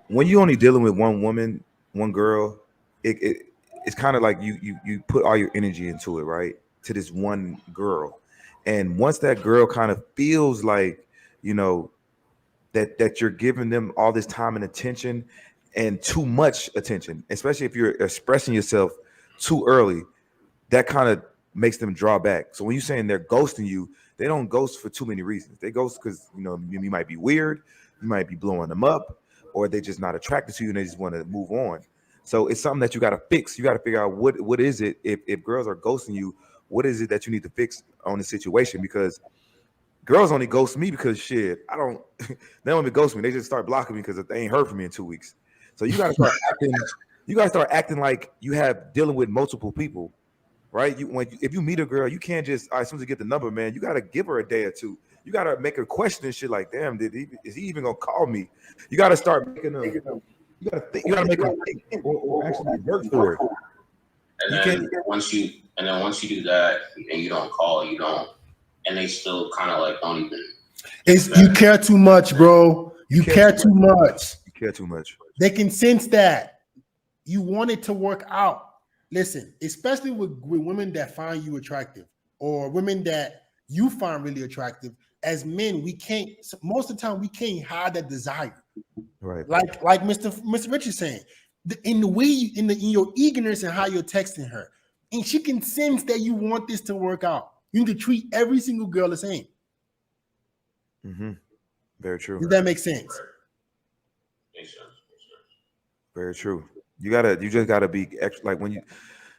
when you're only dealing with one woman, one girl, it's kind of like you put all your energy into it, right? To this one girl. And once that girl kind of feels like, you know, that you're giving them all this time and attention and too much attention, especially if you're expressing yourself too early, that kind of makes them draw back. So when you're saying they're ghosting you, they don't ghost for too many reasons. They ghost because you might be weird, you might be blowing them up, or they just not attracted to you and they just want to move on. So it's something that you got to fix. You got to figure out what is it if girls are ghosting you, what is it that you need to fix on the situation? Because girls only ghost me because shit, I don't. They don't even ghost me. They just start blocking me because they ain't heard from me in 2 weeks. So you got to start acting. You got to start acting like you have dealing with multiple people, right? If you meet a girl, you can't just as soon as you get the number, man. You got to give her a day or two. You got to make her question and shit like, damn, is he even gonna call me? You got to start making them. You got to think. You got to make them think or actually work for it. And then once you do that and you don't call, you don't. And they still kind of like don't even. You care too much, bro. You care too much. You care too much. They can sense that you want it to work out. Listen, especially with women that find you attractive or women that you find really attractive. As men, we can't. Most of the time, we can't hide that desire. Right. Like Mr. Rich is saying, in the way in your eagerness and how you're texting her, and she can sense that you want this to work out. You need to treat every single girl the same. Mm-hmm. Very true. Does that make sense? Very true. You just gotta be extra. Like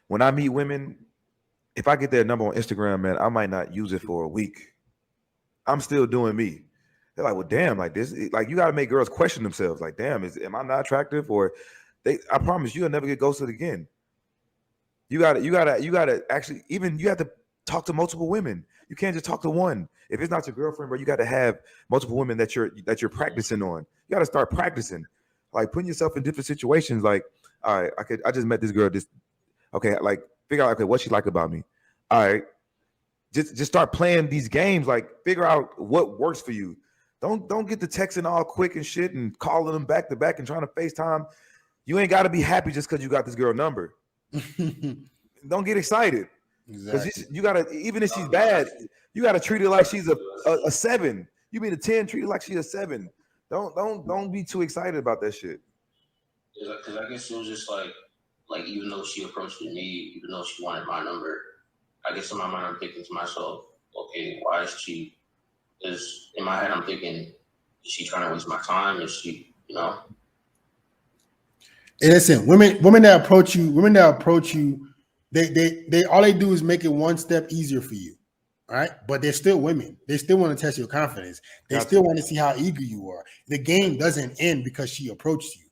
when I meet women, if I get their number on Instagram, man, I might not use it for a week. I'm still doing me. They're like, well, damn, like this, like you gotta make girls question themselves. Like, damn, am I not attractive? Or I promise you'll never get ghosted again. You gotta actually you have to talk to multiple women. You can't just talk to one. If it's not your girlfriend, bro, you got to have multiple women that you're practicing on. You got to start practicing, like putting yourself in different situations. Like, all right, I just met this girl. Okay, like figure out what she like about me. All right, just start playing these games. Like, figure out what works for you. Don't get the texting all quick and shit and calling them back to back and trying to FaceTime. You ain't got to be happy just because you got this girl number. Don't get excited. Because you gotta, even if she's bad, you gotta treat her like she's a 7. You mean a 10, treat her like she's a 7. Don't be too excited about that shit. Because I guess it was just like even though she approached me, even though she wanted my number, I guess in my mind I'm thinking to myself, okay, why is she? Because in my head I'm thinking, is she trying to waste my time? Is she, And listen, women that approach you. They all they do is make it one step easier for you, all right? But they're still women. They still want to test your confidence. They still want to see how eager you are. The game doesn't end because she approached you.